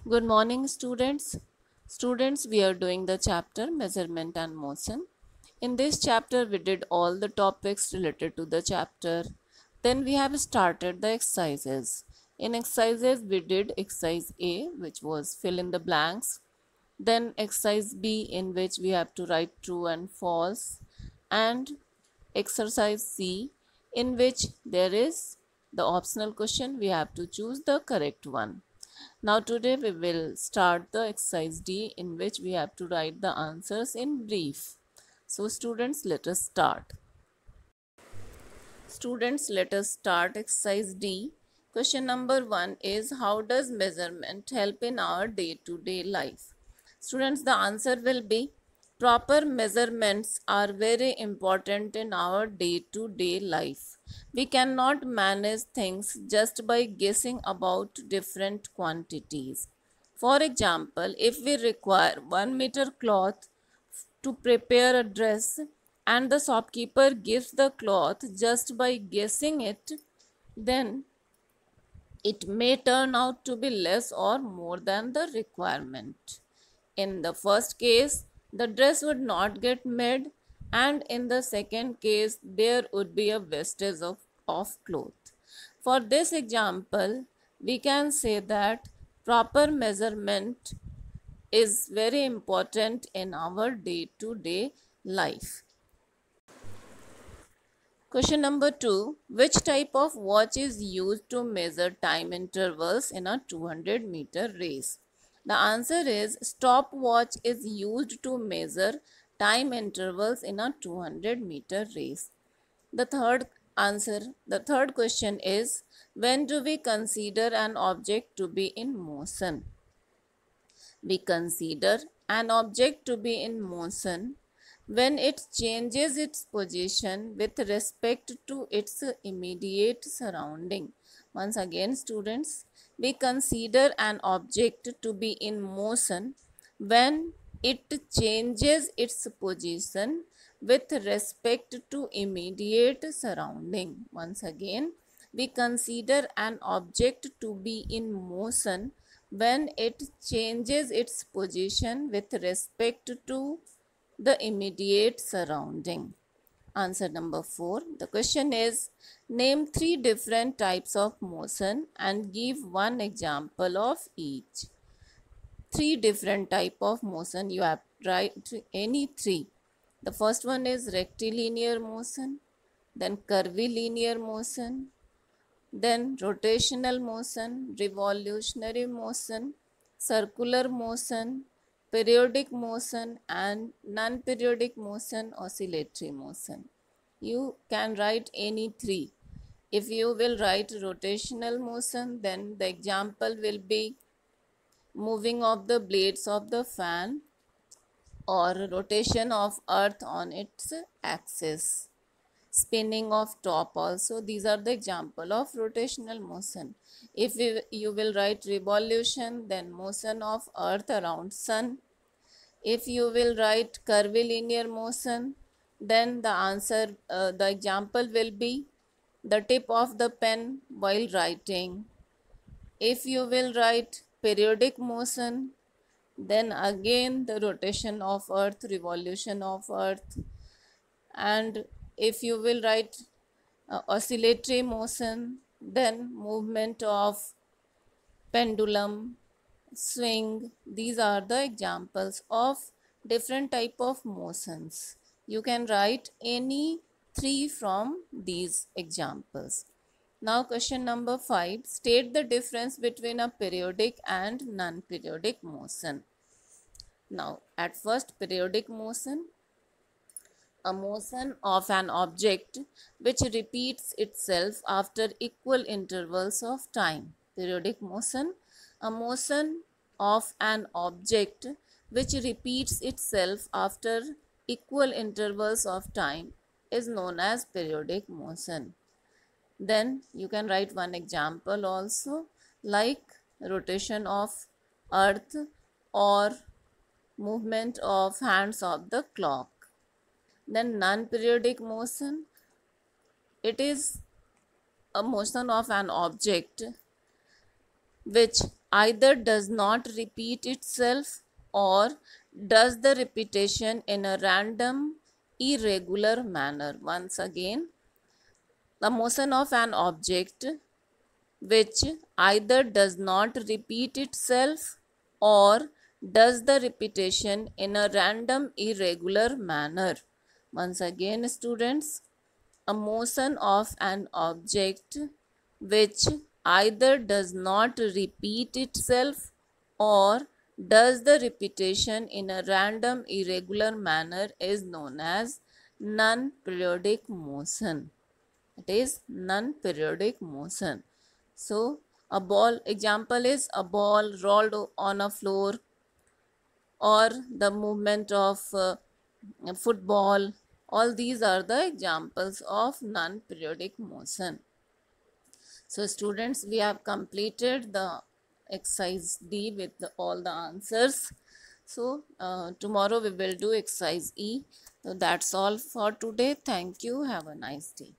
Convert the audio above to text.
Good morning, students. Students, we are doing the chapter Measurement and Motion. In this chapter, we did all the topics related to the chapter. Then we have started the exercises. In exercises, we did exercise A, which was fill in the blanks. Then exercise B, in which we have to write true and false. And exercise C, in which there is the optional question, we have to choose the correct one. Now today we will start the exercise D, in which we have to write the answers in brief. So students, let us start. Students, let us start exercise D. Question number 1 is, how does measurement help in our day-to-day life? Students, the answer will be, proper measurements are very important in our day-to-day life. We cannot manage things just by guessing about different quantities. For example, if we require 1 meter cloth to prepare a dress and the shopkeeper gives the cloth just by guessing it, then it may turn out to be less or more than the requirement. In the first case, the dress would not get made, and in the second case, there would be a wastage of cloth. For this example, we can say that proper measurement is very important in our day-to-day life. Question number 2. Which type of watch is used to measure time intervals in a 200-meter race? The answer is stopwatch is used to measure time intervals in a 200-meter race. The third question is, when do we consider an object to be in motion? We consider an object to be in motion when it changes its position with respect to its immediate surrounding. Once again, students, we consider an object to be in motion when it changes its position with respect to immediate surrounding. Once again, we consider an object to be in motion when it changes its position with respect to the immediate surrounding. Answer number 4. The question is, name 3 different types of motion and give one example of each. 3 different type of motion, you have to write any 3. The first one is rectilinear motion, then curvilinear motion, then rotational motion, revolutionary motion, circular motion, periodic motion, and non-periodic motion, oscillatory motion. You can write any 3. If you will write rotational motion, then the example will be moving of the blades of the fan or rotation of earth on its axis, spinning of top also. These are the example of rotational motion. If you will write revolution, then motion of earth around sun. If you will write curvilinear motion, then the example will be the tip of the pen while writing. If you will write periodic motion, then again the rotation of earth, revolution of earth. And if you will write oscillatory motion, then movement of pendulum, swing. These are the examples of different type of motions. You can write any 3 from these examples. Now question number 5. State the difference between a periodic and non-periodic motion. Now at first, periodic motion, a motion of an object which repeats itself after equal intervals of time. Periodic motion, a motion of an object which repeats itself after equal intervals of time is known as periodic motion. Then you can write one example also, like rotation of earth or movement of hands of the clock. Then non-periodic motion, it is a motion of an object which either does not repeat itself or does the repetition in a random, irregular manner. Once again, the motion of an object which either does not repeat itself or does the repetition in a random, irregular manner. Once again, students, a motion of an object which either does not repeat itself or does the repetition in a random, irregular manner is known as non-periodic motion. It is non-periodic motion. So a ball, example is a ball rolled on a floor, or the movement of football. All these are the examples of non-periodic motion. So students, we have completed the exercise D with all the answers. So tomorrow we will do exercise E. So that's all for today. Thank you. Have a nice day.